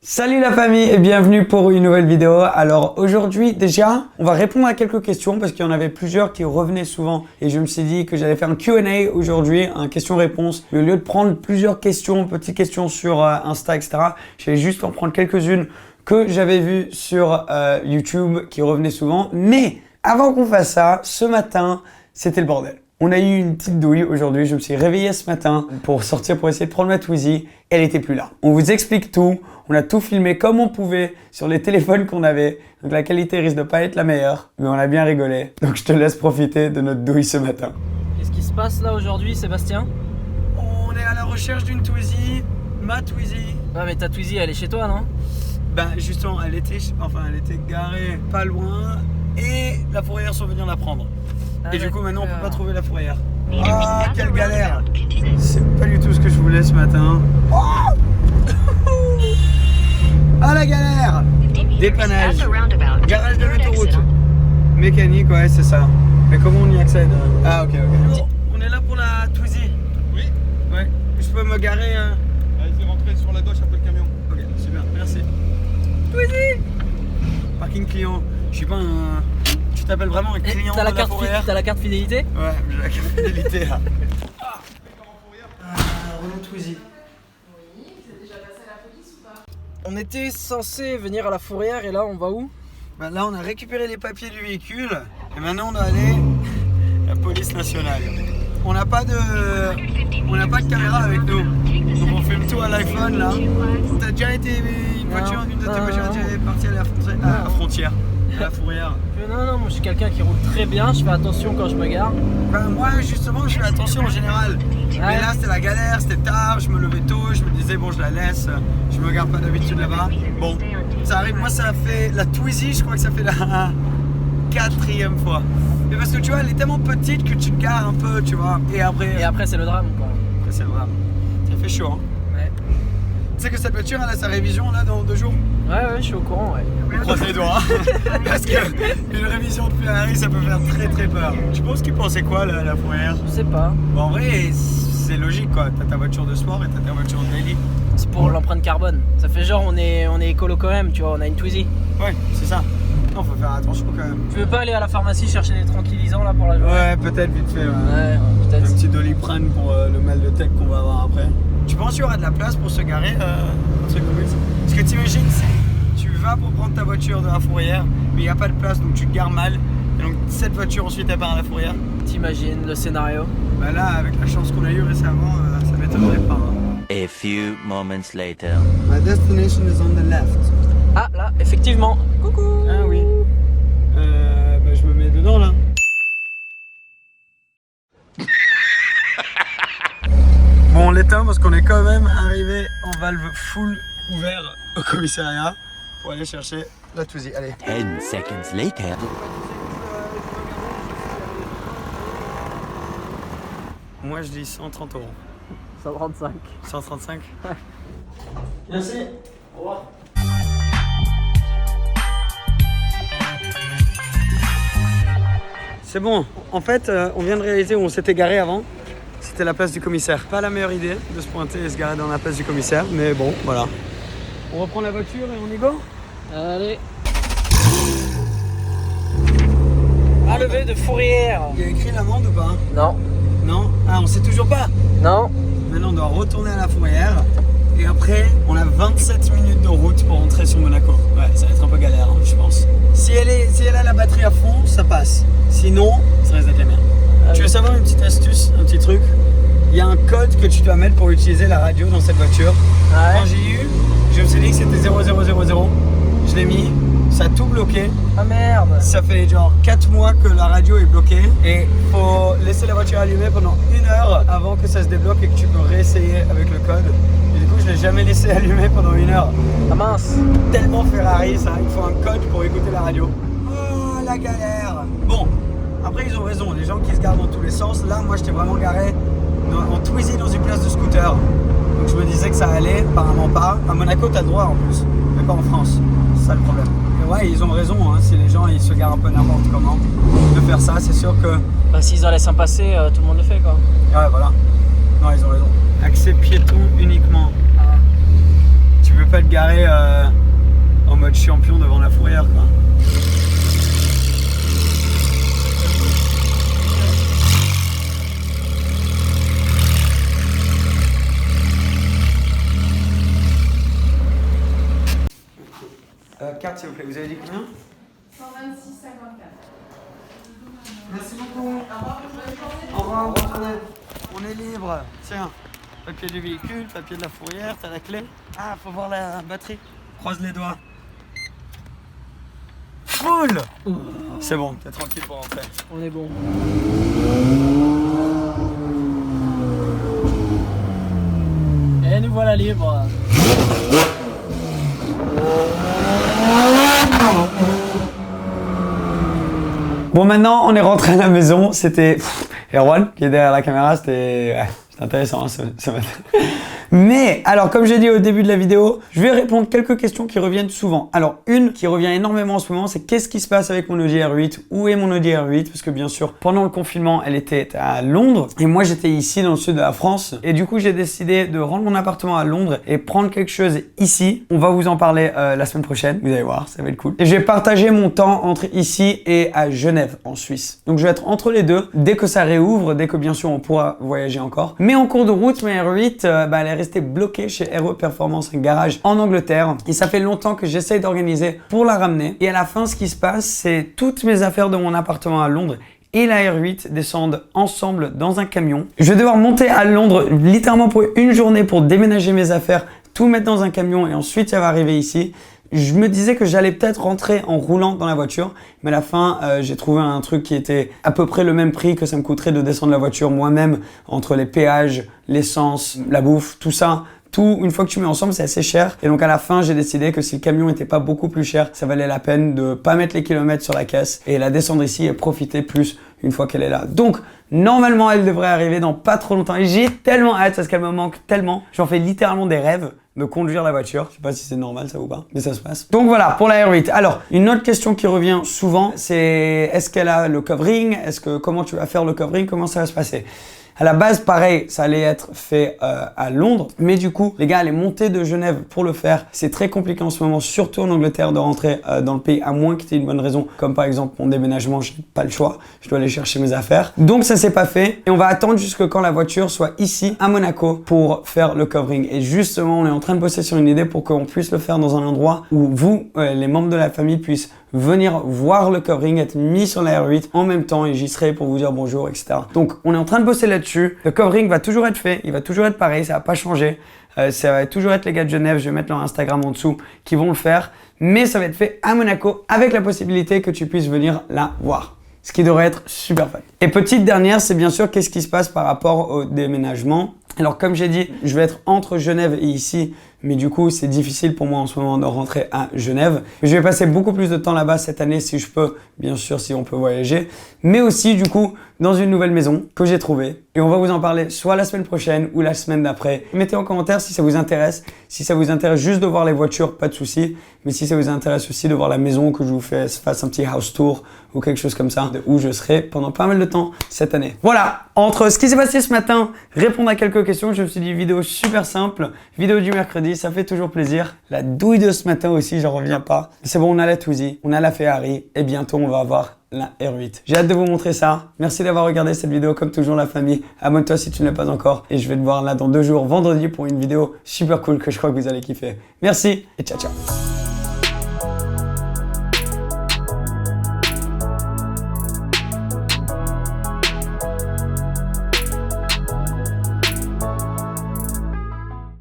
Salut la famille et bienvenue pour une nouvelle vidéo. Alors aujourd'hui déjà on va répondre à quelques questions parce qu'il y en avait plusieurs qui revenaient souvent et je me suis dit que j'allais faire un Q&A aujourd'hui, un question-réponse. Mais au lieu de prendre plusieurs questions, petites questions sur Insta etc, j'allais juste en prendre quelques-unes que j'avais vues sur YouTube qui revenaient souvent. Mais avant qu'on fasse ça, ce matin c'était le bordel. On a eu une petite douille aujourd'hui, je me suis réveillé ce matin pour sortir pour essayer de prendre ma Twizy, elle était plus là. On vous explique tout, on a tout filmé comme on pouvait sur les téléphones qu'on avait, donc la qualité risque de pas être la meilleure, mais on a bien rigolé. Donc je te laisse profiter de notre douille ce matin. Qu'est-ce qui se passe là aujourd'hui, Sébastien? On est à la recherche d'une Twizy, ma Twizy. Ah mais ta Twizy elle est chez toi non? Ben justement, elle était garée pas loin et la fourrière sont venus la prendre. Et du coup maintenant on peut pas trouver la fourrière. Ah quelle galère! C'est pas du tout ce que je voulais ce matin. Oh ah la galère! Dépannage, garage de l'autoroute, mécanique, ouais c'est ça. Mais comment on y accède? Ah ok. Bonjour, on est là pour la Twizy. Oui. Ouais, je peux me garer Allez, rentrer sur la gauche après le camion. Ok, super, merci. Twizy! Parking client, je suis pas un... Tu t'appelles vraiment un client de la fourrière? T'as la carte fidélité? Ouais, j'ai la carte fidélité là. Renault Twizy. Oui, c'est déjà passé à la police ou pas? On était censé venir à la fourrière et là on va où? Bah là on a récupéré les papiers du véhicule et maintenant on doit aller à la police nationale. On n'a pas de caméra avec nous, donc on filme tout à l'iPhone là. T'as déjà été une voiture, une de tes voitures a déjà partie à la frontière, à la fourrière? Non, moi je suis quelqu'un qui roule très bien, je fais attention quand je me gare. Bah, moi justement je fais attention en général. Mais là c'était la galère, c'était tard, je me levais tôt, je me disais bon je la laisse, je me garde pas d'habitude là-bas. Bon, ça arrive, moi ça fait la Twizy, je crois que ça fait la 4e fois. Mais parce que tu vois elle est tellement petite que tu te gares un peu, tu vois. Et après c'est le drame quoi. Après c'est le drame. Ça fait chaud hein. Ouais. Tu sais que cette voiture elle a sa révision là dans 2 jours. Ouais, je suis au courant, ouais. On croise les doigts hein. Parce qu'une révision de Ferrari ça peut faire très peur. Tu penses qu'ils pensaient quoi la fourrière? Je sais pas. Bon en vrai c'est logique quoi, t'as ta voiture de sport et t'as ta voiture de daily. C'est pour l'empreinte carbone. Ça fait genre on est écolo quand même, tu vois, on a une Twizy. Ouais, c'est ça. Non, faut faire attention quand même. Tu veux pas aller à la pharmacie chercher des tranquillisants là pour la journée? Ouais, peut-être vite fait. Ouais, peut-être. Un petit Doliprane pour le mal de tête qu'on va avoir après. Tu penses qu'il y aura de la place pour se garer un truc comme ça? Parce que t'imagines, tu vas pour prendre ta voiture de la fourrière, mais il n'y a pas de place donc tu te gares mal. Et donc cette voiture ensuite elle part à la fourrière. T'imagines le scénario? Bah là, avec la chance qu'on a eu récemment, ça m'étonnerait pas. Hein. A few moments later. My destination is on the left. Ah là, effectivement. Coucou. Ah oui. Bah je me mets dedans là. Bon on l'éteint parce qu'on est quand même arrivé en valve full ouvert au commissariat pour aller chercher la Twizy. Allez. 10 seconds later. Moi je dis 130 €. 135. 135. Ouais. Merci. Au revoir. C'est bon, en fait on vient de réaliser où on s'était garé avant. C'était la place du commissaire. Pas la meilleure idée de se pointer et se garer dans la place du commissaire, mais bon, voilà. On reprend la voiture et on y go? Allez. Enlevé de fourrière. Il y a écrit l'amende ou pas? Non. Non? Ah on sait toujours pas? Non. Maintenant on doit retourner à la fourrière. Et après, on a 27 minutes de route pour rentrer sur Monaco. Ouais, ça va être un peu galère, hein, je pense. Si elle a la batterie à fond, ça passe. Sinon, ça risque d'être la merde. Tu veux savoir une petite astuce, un petit truc? Il y a un code que tu dois mettre pour utiliser la radio dans cette voiture. Ouais. Quand j'ai eu, je me suis dit que c'était 0000. Je l'ai mis, ça a tout bloqué. Ah merde. Ça fait genre 4 mois que la radio est bloquée. Et faut laisser la voiture allumée pendant 1 heure avant que ça se débloque et que tu peux réessayer avec le code. Et du coup, je l'ai jamais laissé allumer pendant 1 heure. Ah mince. Tellement Ferrari ça, il faut un code pour écouter la radio. Oh la galère. Bon, après ils ont raison, les gens qui se garent dans tous les sens. Là, moi j'étais vraiment garé en Twizy dans une place de scooter. Donc je me disais que ça allait, apparemment pas. À Monaco, t'as le droit en plus, mais pas en France. C'est ça le problème. Et ouais, ils ont raison, hein, si les gens ils se garent un peu n'importe comment, de faire ça, c'est sûr que... Bah, s'ils en laissent un passer, tout le monde le fait quoi. Ouais, voilà. Non, ils ont raison. Accès piéton uniquement. Ah. Tu veux pas te garer en mode champion devant la fourrière, quoi. Carte s'il vous plaît, vous avez dit combien? 126,54. Merci beaucoup. Au revoir, bonne journée. On est libre. Tiens, papier du véhicule, papier de la fourrière, t'as la clé. Ah, faut voir la batterie. Croise les doigts. Full. C'est bon, t'es tranquille pour rentrer. On est bon. Et nous voilà libres. Bon, maintenant on est rentré à la maison. C'était Erwan qui est derrière la caméra. C'était intéressant hein, ce matin. Mais, alors comme j'ai dit au début de la vidéo, je vais répondre quelques questions qui reviennent souvent. Alors, une qui revient énormément en ce moment, c'est qu'est-ce qui se passe avec mon Audi R8? Où est mon Audi R8? Parce que bien sûr, pendant le confinement, elle était à Londres et moi j'étais ici dans le sud de la France. Et du coup, j'ai décidé de rendre mon appartement à Londres et prendre quelque chose ici. On va vous en parler la semaine prochaine. Vous allez voir, ça va être cool. Et je vais partager mon temps entre ici et à Genève, en Suisse. Donc, je vais être entre les deux dès que ça réouvre, dès que bien sûr on pourra voyager encore. Mais en cours de route, ma R8, elle est restée bloquée chez RE Performance, un garage en Angleterre. Et ça fait longtemps que j'essaye d'organiser pour la ramener. Et à la fin, ce qui se passe, c'est toutes mes affaires de mon appartement à Londres et la R8 descendent ensemble dans un camion. Je vais devoir monter à Londres littéralement pour une journée pour déménager mes affaires, tout mettre dans un camion et ensuite ça va arriver ici. Je me disais que j'allais peut-être rentrer en roulant dans la voiture, mais à la fin, j'ai trouvé un truc qui était à peu près le même prix que ça me coûterait de descendre la voiture moi-même, entre les péages, l'essence, la bouffe, tout ça. Tout, une fois que tu mets ensemble, c'est assez cher. Et donc à la fin, j'ai décidé que si le camion était pas beaucoup plus cher, ça valait la peine de pas mettre les kilomètres sur la caisse et la descendre ici et profiter plus une fois qu'elle est là. Donc normalement, elle devrait arriver dans pas trop longtemps. Et j'ai tellement hâte parce qu'elle me manque tellement. J'en fais littéralement des rêves de conduire la voiture. Je sais pas si c'est normal ça ou pas, mais ça se passe. Donc voilà, pour la R8. Alors, une autre question qui revient souvent, c'est est-ce qu'elle a le covering? Comment tu vas faire le covering? Comment ça va se passer? À la base, pareil, ça allait être fait à Londres. Mais du coup, les gars, elle est montée de Genève pour le faire. C'est très compliqué en ce moment, surtout en Angleterre, de rentrer dans le pays, à moins qu'il y ait une bonne raison. Comme par exemple, mon déménagement, je n'ai pas le choix. Je dois aller chercher mes affaires. Donc, ça s'est pas fait. Et on va attendre jusque quand la voiture soit ici, à Monaco, pour faire le covering. Et justement, on est en train de bosser sur une idée pour qu'on puisse le faire dans un endroit où vous, les membres de la famille, puissent venir voir le covering, être mis sur la R8 en même temps et j'y serai pour vous dire bonjour, etc. Donc, on est en train de bosser là-dessus. Le covering va toujours être fait, il va toujours être pareil, ça va pas changer. Ça va toujours être les gars de Genève, je vais mettre leur Instagram en dessous, qui vont le faire. Mais ça va être fait à Monaco avec la possibilité que tu puisses venir la voir. Ce qui devrait être super fun. Et petite dernière, c'est bien sûr qu'est-ce qui se passe par rapport au déménagement. Alors comme j'ai dit, je vais être entre Genève et ici, mais du coup c'est difficile pour moi en ce moment de rentrer à Genève. Je vais passer beaucoup plus de temps là-bas cette année si je peux, bien sûr si on peut voyager, mais aussi du coup dans une nouvelle maison que j'ai trouvée. Et on va vous en parler soit la semaine prochaine ou la semaine d'après. Mettez en commentaire si ça vous intéresse. Si ça vous intéresse juste de voir les voitures, pas de souci. Mais si ça vous intéresse aussi de voir la maison, que je vous fasse un petit house tour ou quelque chose comme ça, où je serai pendant pas mal de temps cette année. Voilà, entre ce qui s'est passé ce matin, répondre à quelques questions, je me suis dit vidéo super simple, vidéo du mercredi, ça fait toujours plaisir. La douille de ce matin aussi, j'en reviens pas. C'est bon, on a la Twizy, on a la Ferrari et bientôt on va avoir la R8. J'ai hâte de vous montrer ça. Merci d'avoir regardé cette vidéo comme toujours la famille. Abonne-toi si tu ne l'as pas encore et je vais te voir là dans 2 jours, vendredi pour une vidéo super cool que je crois que vous allez kiffer. Merci et ciao ciao.